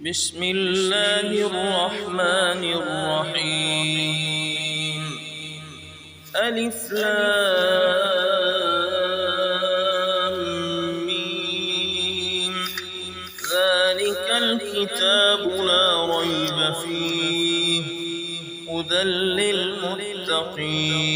بسم الله الرحمن الرحيم ألف لام ميم ذلك الكتاب لا ريب فيه هدى للمتقين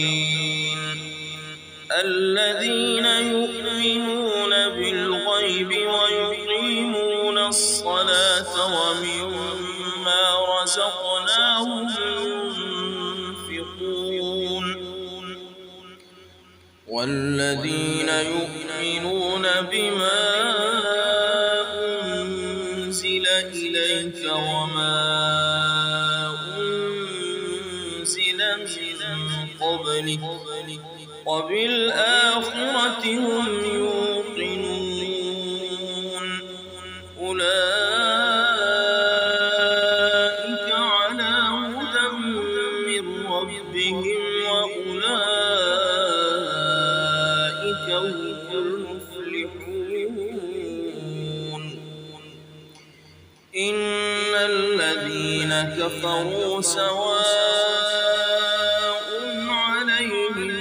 الذين يؤمنون بالغيب ويقيمون الصلاة ومما رزقناهم ينفقون والذين يؤمنون بما أنزل إليك وما أنزل من قبلك وبالآخرة هم يوقنون أولئك على هدى من ربهم وأولئك هم المفلحون إن الذين كفروا سواء عليهم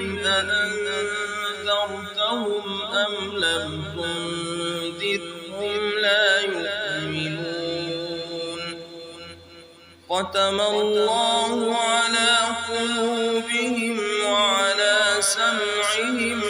أأنذرتهم أم لم تنذرهم لا يؤمنون ختم الله على قلوبهم وعلى سمعهم